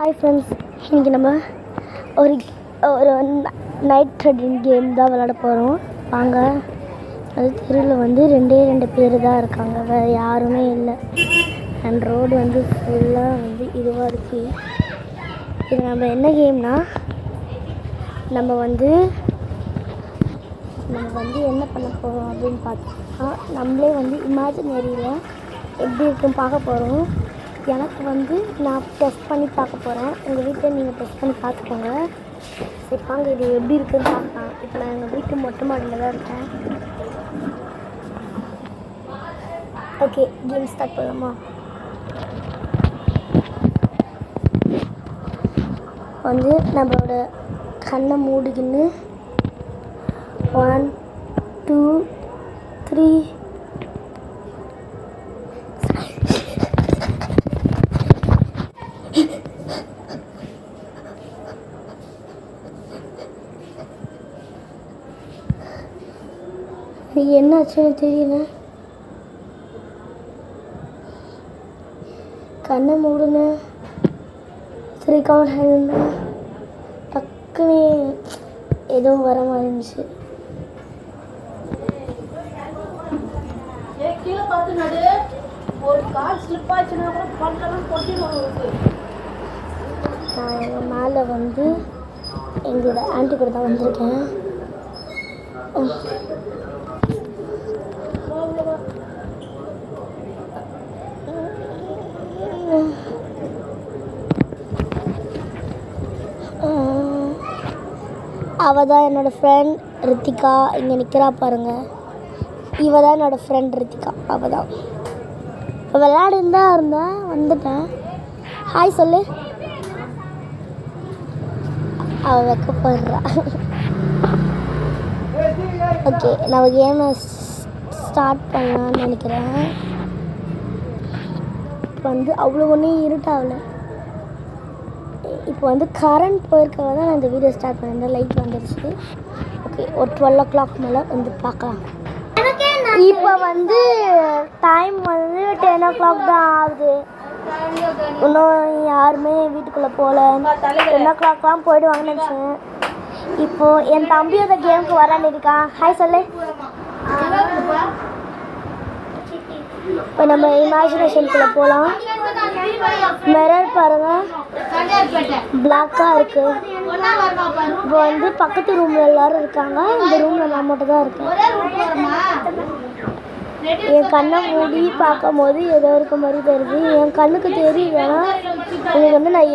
Hi friends, இன்றைக்கி நம்ம ஒரு ஒரு நைட் ட்ரெடிங் கேம் தான் விளாட போகிறோம். வாங்க. அது தெருவில் ரெண்டு பேர் தான் இருக்காங்க, வேறு யாருமே இல்லை. அண்ட் ரோடு ஃபுல்லாக இதுவாக இருக்குது. இது நம்ம என்ன கேம்னா, நம்ம என்ன பண்ண போகிறோம் அப்படின்னு பார்த்தோம்னா, நம்மளே இமேஜினரியில் எப்படி இருக்குன்னு பார்க்க போகிறோம். எனக்கு நான் டெஸ்ட் பண்ணி பார்க்க போகிறேன். உங்கள் வீட்டில் நீங்கள் டெஸ்ட் பண்ணி பார்த்துக்கோங்க. சரி வாங்க, இது எப்படி இருக்குன்னு பார்க்கலாம். இப்போ நான் எங்கள் வீட்டு மொட்டை மாடியில் தான் இருக்கேன். ஓகே, கேம் ஸ்டார்ட் பண்ணலாமா? நம்மளோட கண்ணை மூடிக்கின்னு 1 2 3 என்னாச்சுன்னு தெரியல. கண்ணை மூடுன 3 கவுண்ட் ஹேண்ட் டக்குன்னு எதுவும் வர மாதிரி இருந்துச்சு. நான் எங்கள் மேலே எங்களோட ஆண்டி கூட தான் வந்திருக்கேன். அவள் தான் என்னோடய ஃப்ரெண்ட் ரித்திகா. இங்கே நிற்கிறா பாருங்க. இவள் தான் என்னோடய ஃப்ரெண்ட் ரித்திகா. அவள் தான் இப்போ விளையாடுன்னு தான் இருந்தேன், வந்துட்டேன். ஹாய் சொல்லு. அவள் வைக்கப்படுறா. ஓகே, நம்ம கேமை ஸ்டார்ட் பண்ணலான்னு நினைக்கிறேன். இப்போ அவ்வளோ ஒன்றும் இருட்டாகல. இப்போ கரண்ட் போயிருக்கவ தான் நான் இந்த வீடியோ ஸ்டார்ட் பண்ணியிருந்தேன். லைட் வந்துடுச்சு. ஓகே, ஒரு 12 o'clock மேலே பார்க்கலாம். இப்போ டைம் 10 o'clock தான் ஆகுது. இன்னும் யாருமே வீட்டுக்குள்ளே போகல. 10 o'clockலாம் போயிடுவாங்கன்னு நினச்சேன். இப்போது என் தம்பியோட கேமுக்கு வரான்னு இருக்கான். ஹாய் சொல்லு. இப்போ நம்ம இமேஜினேஷனுக்குள்ளே போகலாம். மிரர் பாருங்கள், பிளாக்காக இருக்குது. இப்போ பக்கத்து ரூமில் எல்லோரும் இருக்காங்க. இந்த ரூமில் நான் மட்டும் தான் இருக்கேன். என் கண்ணை மூடி பார்க்கும் போது ஏதோ இருக்க மாதிரி தெரியுது. என் கண்ணுக்கு தெரியும். ஏன்னா உங்களுக்கு நான்